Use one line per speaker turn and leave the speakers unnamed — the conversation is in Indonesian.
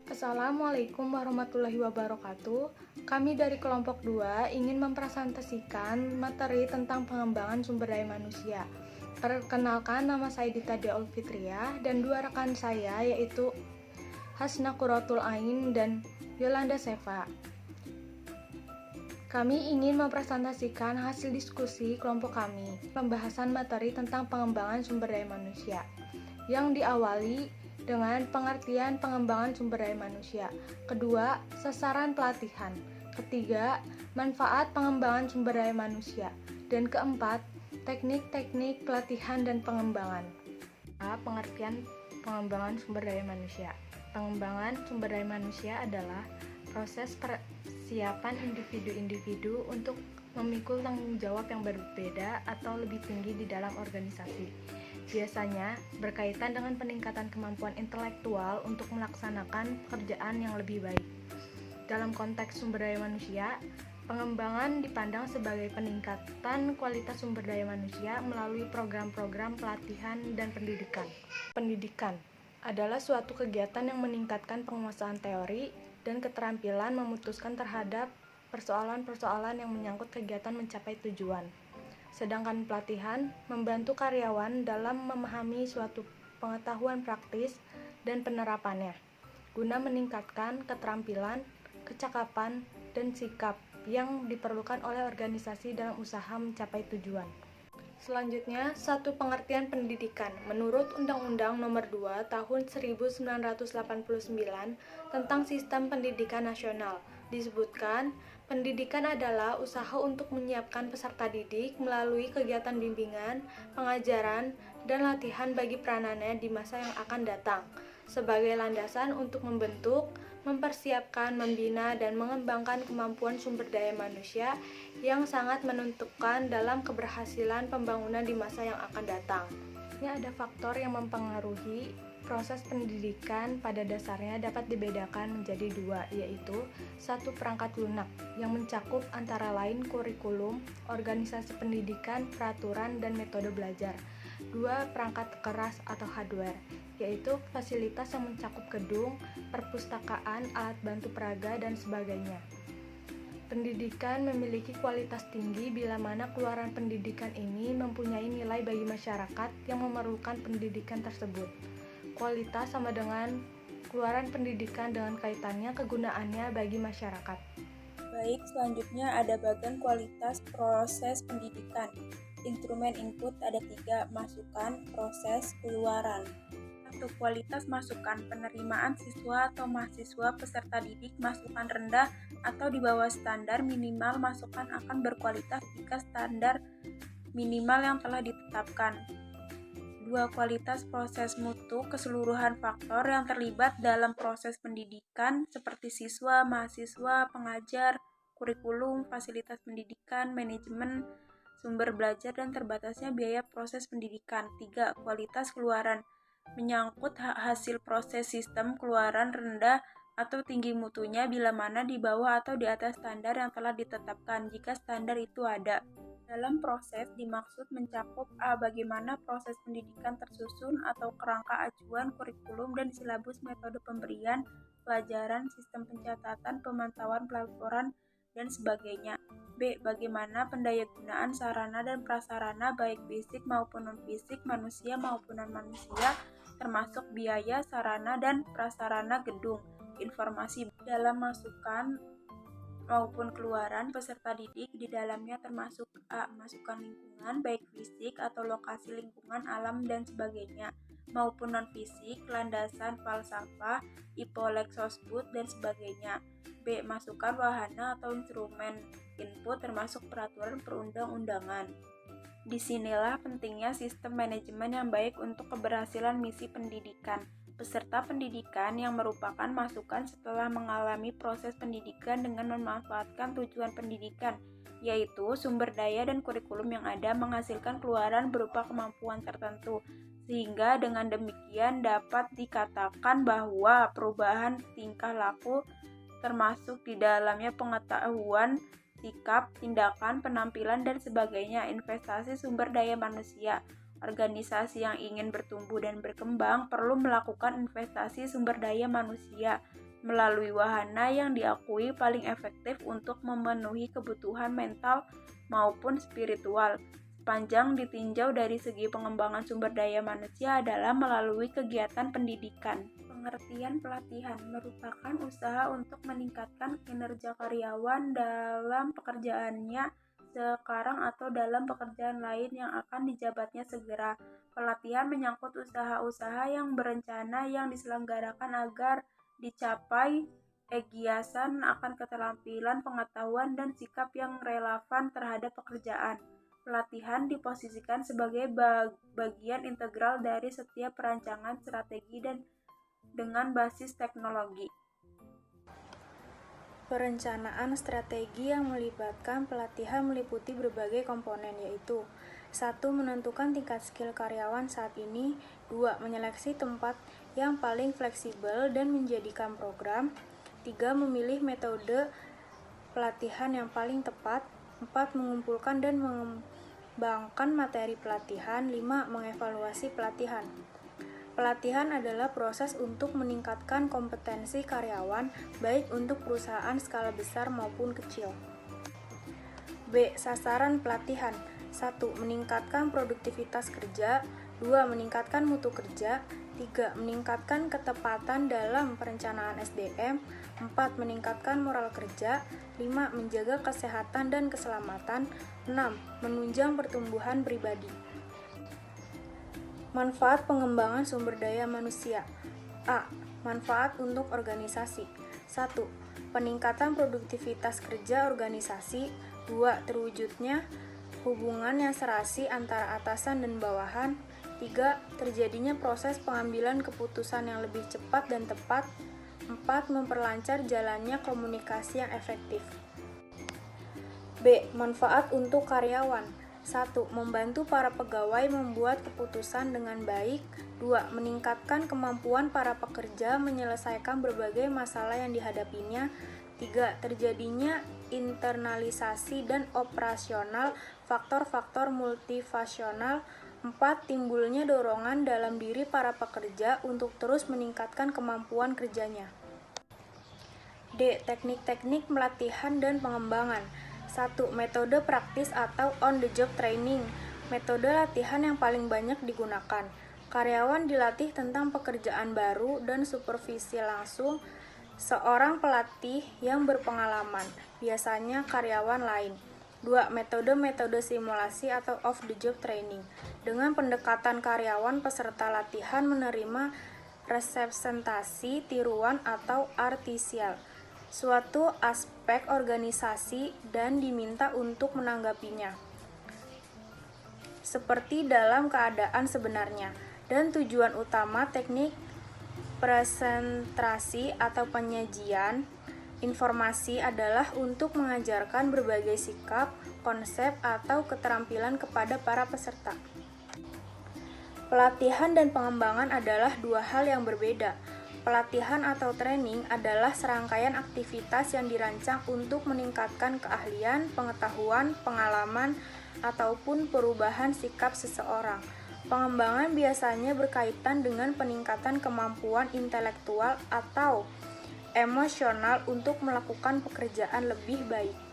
Assalamualaikum warahmatullahi wabarakatuh. Kami dari kelompok 2 ingin mempresentasikan materi tentang pengembangan sumber daya manusia. Perkenalkan, nama saya Dita Deol Fitriah dan dua rekan saya yaitu Hasna Quratul Ain dan Yolanda Seva. Kami ingin mempresentasikan hasil diskusi kelompok kami, pembahasan materi tentang pengembangan sumber daya manusia, yang diawali dengan pengertian pengembangan sumber daya manusia. Kedua, sasaran pelatihan. Ketiga, manfaat pengembangan sumber daya manusia. Dan keempat, teknik-teknik pelatihan dan pengembangan. Pengertian pengembangan sumber daya manusia. Pengembangan sumber daya manusia adalah proses persiapan individu-individu untuk memikul tanggung jawab yang berbeda atau lebih tinggi di dalam organisasi. Biasanya berkaitan dengan peningkatan kemampuan intelektual untuk melaksanakan pekerjaan yang lebih baik. Dalam konteks sumber daya manusia, pengembangan dipandang sebagai peningkatan kualitas sumber daya manusia melalui program-program pelatihan dan pendidikan. Pendidikan adalah suatu kegiatan yang meningkatkan penguasaan teori dan keterampilan memutuskan terhadap persoalan-persoalan yang menyangkut kegiatan mencapai tujuan. Sedangkan pelatihan membantu karyawan dalam memahami suatu pengetahuan praktis dan penerapannya, guna meningkatkan keterampilan, kecakapan, dan sikap yang diperlukan oleh organisasi dalam usaha mencapai tujuan. Selanjutnya, satu pengertian pendidikan. Menurut Undang-Undang Nomor 2 Tahun 1989 tentang Sistem Pendidikan Nasional, disebutkan, pendidikan adalah usaha untuk menyiapkan peserta didik melalui kegiatan bimbingan, pengajaran, dan latihan bagi peranannya di masa yang akan datang, sebagai landasan untuk membentuk, mempersiapkan, membina, dan mengembangkan kemampuan sumber daya manusia yang sangat menentukan dalam keberhasilan pembangunan di masa yang akan datang. Ini ada faktor yang mempengaruhi proses pendidikan. Pada dasarnya dapat dibedakan menjadi dua, yaitu satu, perangkat lunak yang mencakup antara lain kurikulum, organisasi pendidikan, peraturan, dan metode belajar. Dua, perangkat keras atau hardware, yaitu fasilitas yang mencakup gedung, perpustakaan, alat bantu peraga, dan sebagainya. Pendidikan memiliki kualitas tinggi bila mana keluaran pendidikan ini mempunyai nilai bagi masyarakat yang memerlukan pendidikan tersebut. Kualitas sama dengan keluaran pendidikan dengan kaitannya kegunaannya bagi masyarakat.
Baik, selanjutnya ada bagian kualitas proses pendidikan. Instrumen input ada 3, masukan, proses, keluaran. Untuk kualitas masukan, penerimaan siswa atau mahasiswa peserta didik masukan rendah atau di bawah standar minimal masukan akan berkualitas jika standar minimal yang telah ditetapkan. 2. Kualitas proses mutu, keseluruhan faktor yang terlibat dalam proses pendidikan seperti siswa, mahasiswa, pengajar, kurikulum, fasilitas pendidikan, manajemen, sumber belajar, dan terbatasnya biaya proses pendidikan. 3. Kualitas keluaran, menyangkut hasil proses sistem keluaran rendah atau tinggi mutunya bila mana di bawah atau di atas standar yang telah ditetapkan jika standar itu ada. Dalam proses dimaksud mencakup bagaimana proses pendidikan tersusun atau kerangka acuan, kurikulum, dan silabus, metode pemberian pelajaran, sistem pencatatan, pemantauan, pelaporan, dan sebagainya. B. Bagaimana pendayagunaan sarana dan prasarana baik fisik maupun non-fisik, manusia maupun non-manusia, termasuk biaya, sarana, dan prasarana gedung, informasi dalam masukan maupun keluaran peserta didik di dalamnya termasuk A. Masukan lingkungan baik fisik atau lokasi lingkungan alam dan sebagainya, maupun non-fisik, landasan falsafah, ipolek sosbud, dan sebagainya. B. Masukan wahana atau instrumen input termasuk peraturan perundang-undangan. Disinilah pentingnya sistem manajemen yang baik untuk keberhasilan misi pendidikan. Peserta pendidikan yang merupakan masukan setelah mengalami proses pendidikan dengan memanfaatkan tujuan pendidikan, yaitu sumber daya dan kurikulum yang ada menghasilkan keluaran berupa kemampuan tertentu, sehingga dengan demikian dapat dikatakan bahwa perubahan tingkah laku termasuk di dalamnya pengetahuan, sikap, tindakan, penampilan, dan sebagainya. Investasi sumber daya manusia. Organisasi yang ingin bertumbuh dan berkembang perlu melakukan investasi sumber daya manusia. melalui wahana yang diakui paling efektif untuk memenuhi kebutuhan mental maupun spiritual. Sepanjang ditinjau dari segi pengembangan sumber daya manusia adalah melalui kegiatan pendidikan. Pengertian pelatihan merupakan usaha untuk meningkatkan kinerja karyawan dalam pekerjaannya sekarang atau dalam pekerjaan lain yang akan dijabatnya segera. Pelatihan menyangkut usaha-usaha yang berencana yang diselenggarakan agar dicapai egiasan akan keterampilan, pengetahuan, dan sikap yang relevan terhadap pekerjaan. Pelatihan diposisikan sebagai bagian integral dari setiap perancangan strategi dan dengan basis teknologi.
Perencanaan strategi yang melibatkan pelatihan meliputi berbagai komponen, yaitu 1. Menentukan tingkat skill karyawan saat ini. 2. Menyeleksi tempat yang paling fleksibel dan menjadikan program. 3. Memilih metode pelatihan yang paling tepat. 4. Mengumpulkan dan mengembangkan materi pelatihan. 5. Mengevaluasi pelatihan. Pelatihan adalah proses untuk meningkatkan kompetensi karyawan, baik untuk perusahaan skala besar maupun kecil. B. Sasaran pelatihan. 1. Meningkatkan produktivitas kerja. 2. Meningkatkan mutu kerja. 3. Meningkatkan ketepatan dalam perencanaan SDM. 4. Meningkatkan moral kerja. 5. Menjaga kesehatan dan keselamatan. 6. Menunjang pertumbuhan pribadi. Manfaat pengembangan sumber daya manusia. A. Manfaat untuk organisasi. 1. Peningkatan produktivitas kerja organisasi. 2. Terwujudnya hubungan yang serasi antara atasan dan bawahan. 3. Terjadinya proses pengambilan keputusan yang lebih cepat dan tepat. 4. Memperlancar jalannya komunikasi yang efektif. B. Manfaat untuk karyawan. 1. Membantu para pegawai membuat keputusan dengan baik. 2. Meningkatkan kemampuan para pekerja menyelesaikan berbagai masalah yang dihadapinya. 3. Terjadinya internalisasi dan operasional faktor-faktor multifasional. 4. Timbulnya dorongan dalam diri para pekerja untuk terus meningkatkan kemampuan kerjanya. D. Teknik-teknik pelatihan dan pengembangan. 1. Metode praktis atau on-the-job training. Metode latihan yang paling banyak digunakan. Karyawan dilatih tentang pekerjaan baru dan supervisi langsung seorang pelatih yang berpengalaman, biasanya karyawan lain. 2. Metode-metode simulasi atau off-the-job training. Dengan pendekatan karyawan peserta latihan menerima representasi tiruan atau artisial suatu aspek organisasi dan diminta untuk menanggapinya seperti dalam keadaan sebenarnya. Dan tujuan utama teknik presentasi atau penyajian informasi adalah untuk mengajarkan berbagai sikap, konsep, atau keterampilan kepada para peserta. Pelatihan dan pengembangan adalah dua hal yang berbeda. Pelatihan atau training adalah serangkaian aktivitas yang dirancang untuk meningkatkan keahlian, pengetahuan, pengalaman, ataupun perubahan sikap seseorang. Pengembangan biasanya berkaitan dengan peningkatan kemampuan intelektual atau emosional untuk melakukan pekerjaan lebih baik.